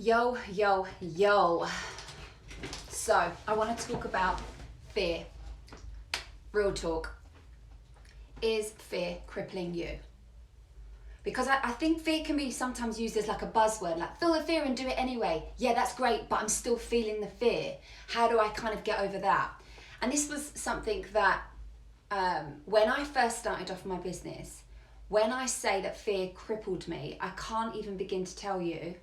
Yo, yo, yo. So, I want to talk about fear. Real talk. Is fear crippling you? Because I think fear can be sometimes used as like a buzzword, like feel the fear and do it anyway. Yeah, that's great, but I'm still feeling the fear. How do I kind of get over that? And this was something that when I first started off my business, when I say that fear crippled me, I can't even begin to tell you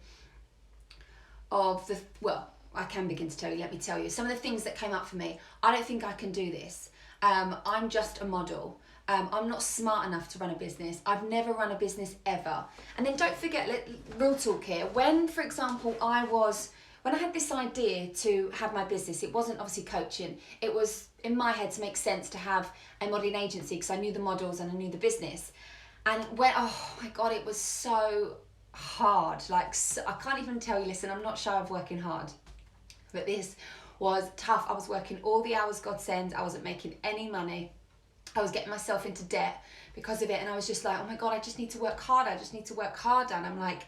I can begin to tell you, let me tell you. Some of the things that came up for me, I don't think I can do this. I'm just a model. I'm not smart enough to run a business. I've never run a business ever. And then don't forget, real talk here, when, for example, when I had this idea to have my business, it wasn't obviously coaching. It was in my head to make sense to have a modelling agency because I knew the models and I knew the business. And oh my God, it was so hard. I can't even tell you, listen, I'm not shy of working hard, but this was tough. I was working all the hours God sends. I wasn't making any money. I was getting myself into debt because of it. And I was just like, oh my God, I just need to work harder. I just need to work harder. And I'm like,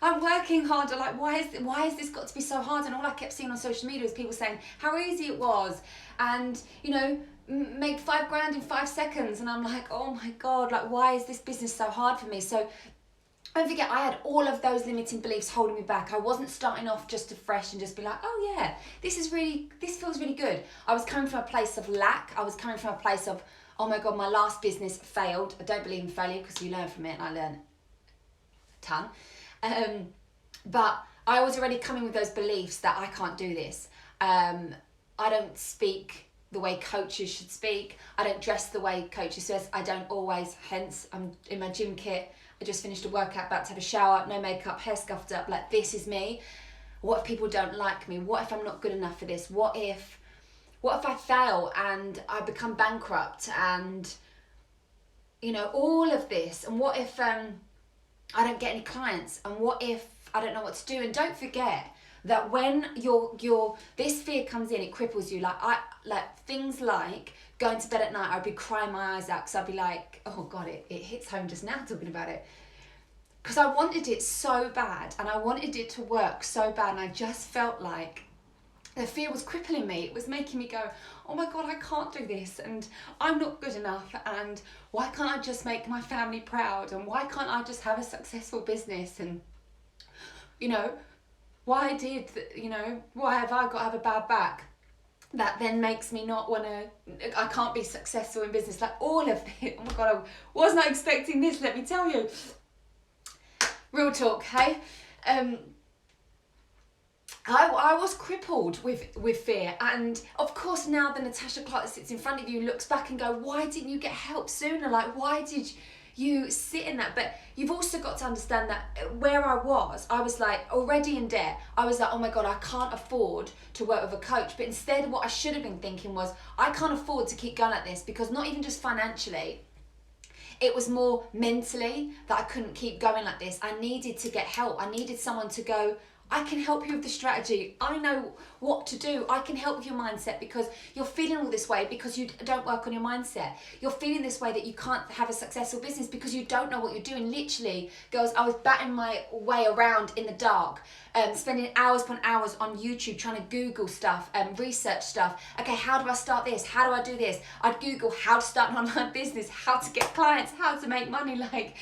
I'm working harder. Like, why has this got to be so hard? And all I kept seeing on social media was people saying how easy it was. And, you know, make $5,000 in 5 seconds. And I'm like, oh my God, like, why is this business so hard for me? So don't forget, I had all of those limiting beliefs holding me back. I wasn't starting off just afresh and just be like, oh yeah, this feels really good. I was coming from a place of lack. I was coming from a place of, oh my God, my last business failed. I don't believe in failure because you learn from it, and I learned a ton. But I was already coming with those beliefs that I can't do this. I don't speak the way coaches should speak. I don't dress the way coaches says. I don't always, hence I'm in my gym kit. I just finished a workout, about to have a shower, no makeup, hair scuffed up, like this is me. What if people don't like me? What if I'm not good enough for this? What if I fail and I become bankrupt and, you know, all of this? And what if I don't get any clients? And what if I don't know what to do? And don't forget that when this fear comes in, it cripples you. Like things like going to bed at night, I'd be crying my eyes out because I'd be like, oh God, it hits home just now talking about it. Because I wanted it so bad and I wanted it to work so bad, and I just felt like the fear was crippling me. It was making me go, oh my God, I can't do this, and I'm not good enough, and why can't I just make my family proud, and why can't I just have a successful business, and, you know, why have I got to have a bad back? That then makes me not I can't be successful in business. Like all of it. Oh my God, I was not expecting this, let me tell you. Real talk, hey? I was crippled with fear, and of course now the Natasha Clark that sits in front of you looks back and go, why didn't you get help sooner? Like, why did you sit in that? But you've also got to understand that where I was like already in debt. I was like, oh my God, I can't afford to work with a coach. But instead what I should have been thinking was, I can't afford to keep going at this, because not even just financially, it was more mentally that I couldn't keep going like this. I needed to get help. I needed someone to go, I can help you with the strategy. I know what to do. I can help with your mindset, because you're feeling all this way because you don't work on your mindset. You're feeling this way that you can't have a successful business because you don't know what you're doing. Literally, girls, I was batting my way around in the dark, spending hours upon hours on YouTube trying to Google stuff, research stuff. Okay, how do I start this? How do I do this? I'd Google how to start an online business, how to get clients, how to make money. Like,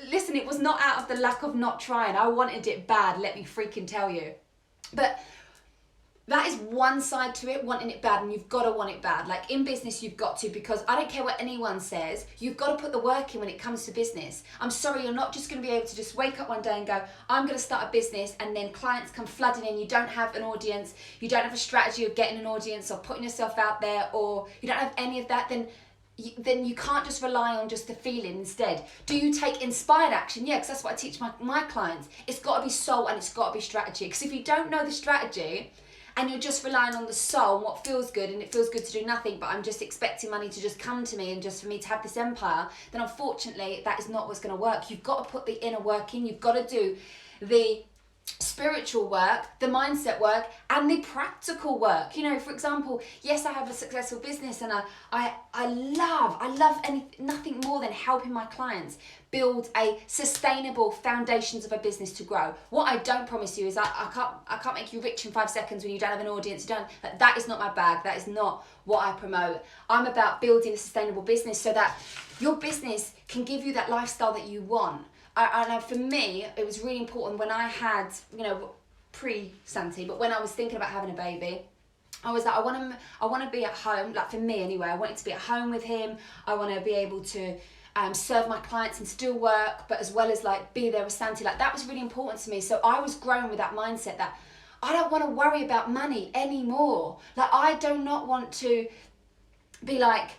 listen, it was not out of the lack of not trying. I wanted it bad, let me freaking tell you. But that is one side to it, wanting it bad, and you've got to want it bad. Like in business, you've got to, because I don't care what anyone says, you've got to put the work in when it comes to business. I'm sorry, you're not just going to be able to just wake up one day and go, I'm going to start a business, and then clients come flooding in. You don't have an audience, you don't have a strategy of getting an audience or putting yourself out there, or you don't have any of that, then you can't just rely on just the feeling. Instead, do you take inspired action? Yeah, because that's what I teach my clients. It's got to be soul and it's got to be strategy. Because if you don't know the strategy and you're just relying on the soul and what feels good, and it feels good to do nothing, but I'm just expecting money to just come to me and just for me to have this empire, then unfortunately that is not what's going to work. You've got to put the inner work in. You've got to do the spiritual work, the mindset work, and the practical work. You know, for example, yes, I have a successful business, and I love nothing more than helping my clients build a sustainable foundations of a business to grow. What I don't promise you is I can't make you rich in 5 seconds when you don't have an audience. That is not my bag. That is not what I promote. I'm about building a sustainable business so that your business can give you that lifestyle that you want. And for me, it was really important when I had, you know, pre-Santi, but when I was thinking about having a baby, I was like, I want to be at home. Like, for me anyway, I wanted to be at home with him. I want to be able to serve my clients and still work, but as well as like be there with Santi. Like, that was really important to me. So I was growing with that mindset that I don't want to worry about money anymore. Like, I do not want to be like,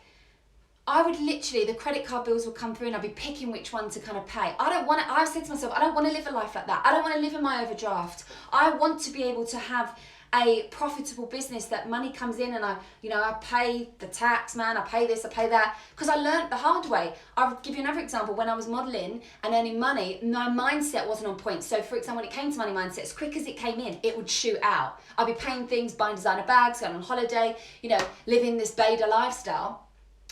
I would literally, the credit card bills would come through and I'd be picking which one to kind of pay. I've said to myself, I don't want to live a life like that. I don't want to live in my overdraft. I want to be able to have a profitable business that money comes in and I pay the tax, man, I pay this, I pay that. Because I learned the hard way. I'll give you another example. When I was modeling and earning money, my mindset wasn't on point. So for example, when it came to money mindset, as quick as it came in, it would shoot out. I'd be paying things, buying designer bags, going on holiday, you know, living this beta lifestyle.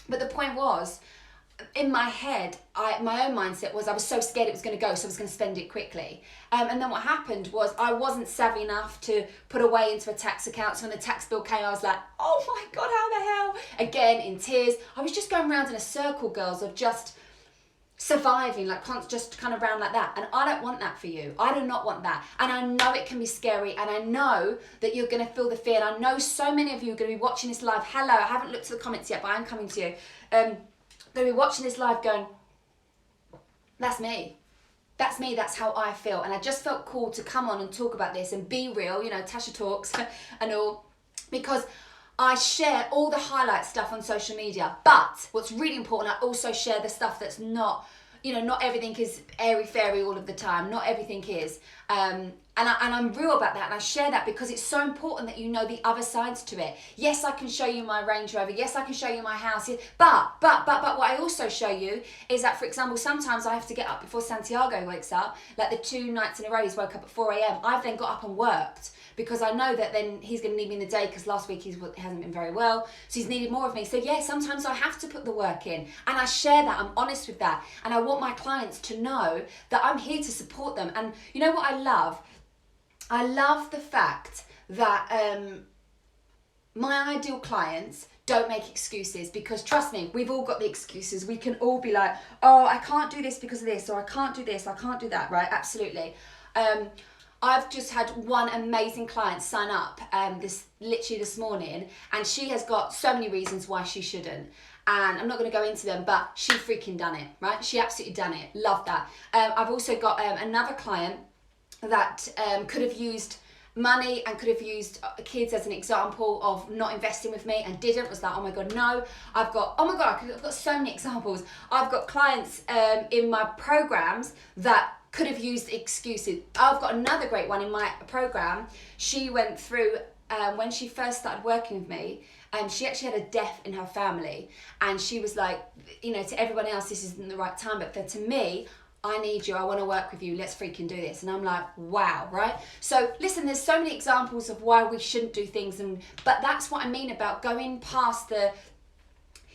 But the point was, in my head, my own mindset was I was so scared it was going to go, so I was going to spend it quickly. And then what happened was I wasn't savvy enough to put away into a tax account. So when the tax bill came, I was like, oh my God, how the hell? Again, in tears. I was just going around in a circle, girls, of just surviving, like just kind of around like that. And I don't want that for you. I do not want that. And I know it can be scary, and I know that you're going to feel the fear. And I know so many of you are going to be watching this live. Hello, I haven't looked at the comments yet, but I'm coming to you. They'll be watching this live going, that's me. That's me, that's how I feel. And I just felt cool to come on and talk about this and be real, you know, Tasha Talks and all, because I share all the highlight stuff on social media. But what's really important, I also share the stuff that's not, you know, not everything is airy-fairy all of the time. Not everything is. And I'm real about that, and I share that because it's so important that you know the other sides to it. Yes, I can show you my Range Rover. Yes, I can show you my house. But what I also show you is that, for example, sometimes I have to get up before Santiago wakes up. Like the 2 nights in a row, he's woke up at 4 a.m. I've then got up and worked because I know that then he's going to need me in the day because last week he hasn't been very well. So he's needed more of me. So yeah, sometimes I have to put the work in, and I share that. I'm honest with that. And I want my clients to know that I'm here to support them. And you know what I love? I love the fact that my ideal clients don't make excuses, because trust me, we've all got the excuses. We can all be like, oh, I can't do this because of this, or I can't do this, I can't do that, right? Absolutely. I've just had one amazing client sign up this morning, and she has got so many reasons why she shouldn't. And I'm not going to go into them, but she freaking done it, right? She absolutely done it. Love that. I've also got another client that could have used money and could have used kids as an example of not investing with me and didn't. Was like, oh my God, no. I've got so many examples. I've got clients in my programs that could have used excuses. I've got another great one in my program. She went through, when she first started working with me, she actually had a death in her family, and she was like, you know, to everyone else this isn't the right time, but to me, I need you, I want to work with you, let's freaking do this. And I'm like, wow, right? So listen, there's so many examples of why we shouldn't do things, but that's what I mean about going past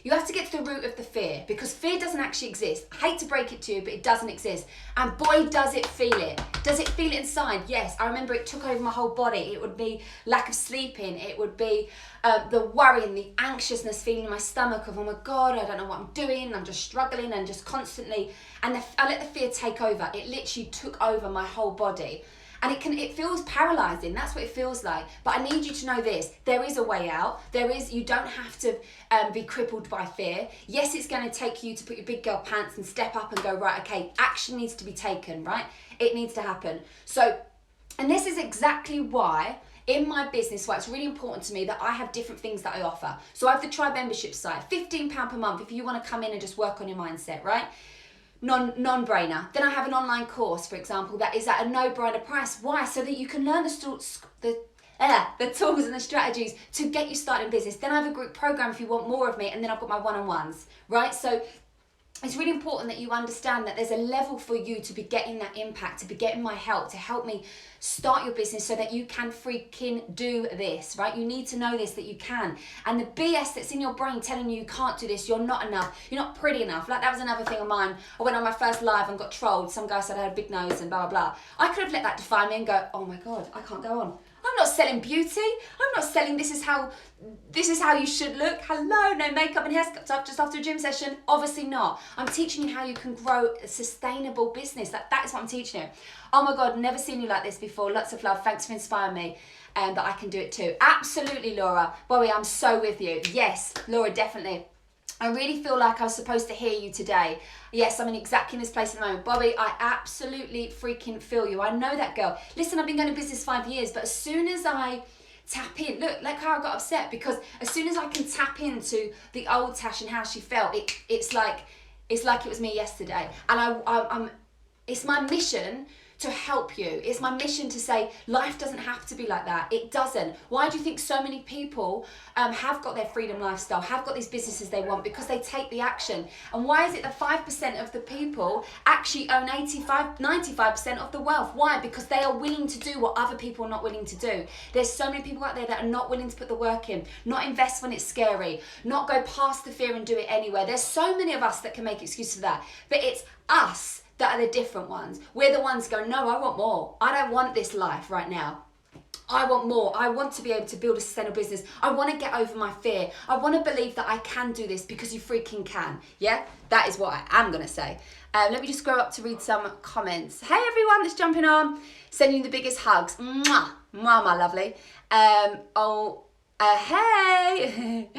you have to get to the root of the fear, because fear doesn't actually exist. I hate to break it to you, but it doesn't exist. And boy, does it feel it. Does it feel it inside? Yes. I remember it took over my whole body. It would be lack of sleeping. It would be the worry and the anxiousness feeling in my stomach of, oh my God, I don't know what I'm doing. I'm just struggling and just constantly. And I let the fear take over. It literally took over my whole body. And it feels paralyzing. That's what it feels like. But I need you to know this. There is a way out. You don't have to be crippled by fear. Yes, it's going to take you to put your big girl pants and step up and go, right, okay, action needs to be taken, right? It needs to happen. So, and this is exactly why in my business, why it's really important to me that I have different things that I offer. So I have the Tribe membership site, £15 per month if you want to come in and just work on your mindset, right? Non-brainer. Then I have an online course, for example, that is at a no-brainer price. Why? So that you can learn the tools and the strategies to get you started in business. Then I have a group program if you want more of me, and then I've got my one-on-ones, right? So it's really important that you understand that there's a level for you to be getting that impact, to be getting my help, to help me start your business so that you can freaking do this, right? You need to know this, that you can. And the BS that's in your brain telling you can't do this, you're not enough, you're not pretty enough. Like, that was another thing of mine. I went on my first live and got trolled. Some guy said I had a big nose and blah, blah, blah. I could have let that define me and go, oh my God, I can't go on. I'm not selling beauty. I'm not selling this is how you should look. Hello, no makeup and hair stuff just after a gym session. Obviously not. I'm teaching you how you can grow a sustainable business. That is what I'm teaching you. Oh my God, never seen you like this before. Lots of love. Thanks for inspiring me. And that I can do it too. Absolutely, Laura. Bobby, I'm so with you. Yes, Laura, definitely. I really feel like I was supposed to hear you today. Yes, I'm in exactly this place at the moment. Bobby, I absolutely freaking feel you. I know that girl. Listen, I've been going to business 5 years, but as soon as I tap in, look how I got upset, because as soon as I can tap into the old Tash and how she felt, it's like it was me yesterday. And I'm it's my mission to help you. It's my mission to say life doesn't have to be like that. It doesn't. Why do you think so many people have got their freedom lifestyle, have got these businesses they want? Because they take the action. And why is it that 5% of the people actually own 95% of the wealth? Why? Because they are willing to do what other people are not willing to do. There's so many people out there that are not willing to put the work in, not invest when it's scary, not go past the fear and do it anyway. There's so many of us that can make excuses for that. But it's us that are the different ones. We're the ones going, no, I want more. I don't want this life right now. I want more. I want to be able to build a sustainable business. I want to get over my fear. I want to believe that I can do this, because you freaking can. Yeah, that is what I am going to say. Let me just scroll up to read some comments. Hey everyone that's jumping on. Sending you the biggest hugs. Mwah, mwah, my lovely. Hey.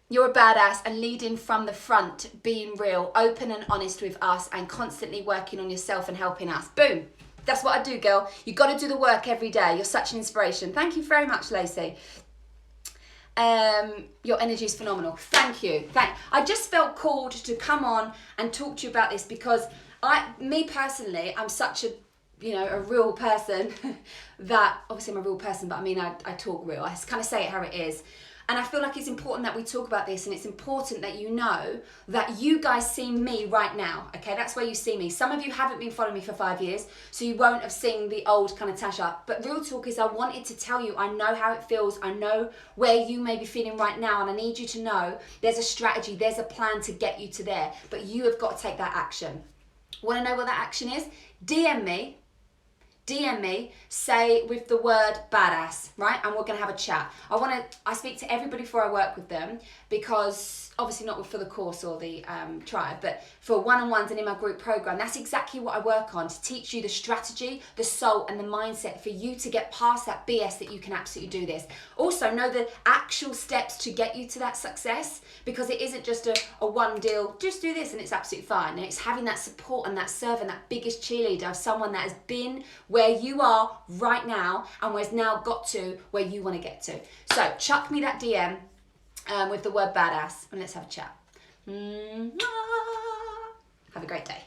You're a badass and leading from the front, being real, open and honest with us, and constantly working on yourself and helping us. Boom. That's what I do, girl. You got to do the work every day. You're such an inspiration. Thank you very much, Lacey. Your energy is phenomenal. Thank you. I just felt called to come on and talk to you about this, because me personally, I'm such a real person that, obviously I'm a real person, but I mean, I talk real. I kind of say it how it is. And I feel like it's important that we talk about this, and it's important that you know that you guys see me right now, okay? That's where you see me. Some of you haven't been following me for 5 years, so you won't have seen the old kind of Tasha. But real talk is, I wanted to tell you, I know how it feels. I know where you may be feeling right now, and I need you to know there's a strategy, there's a plan to get you to there. But you have got to take that action. Want to know what that action is? DM me, say with the word badass, right? And we're gonna have a chat. I speak to everybody before I work with them, because obviously not for the course or the tribe, but for one-on-ones and in my group program, that's exactly what I work on, to teach you the strategy, the soul and the mindset for you to get past that BS that you can absolutely do this. Also know the actual steps to get you to that success, because it isn't just a one deal, just do this and it's absolutely fine. And it's having that support and that serve and that biggest cheerleader of someone that has been where you are right now and has now got to where you want to get to. So chuck me that DM with the word badass and let's have a chat. Have a great day.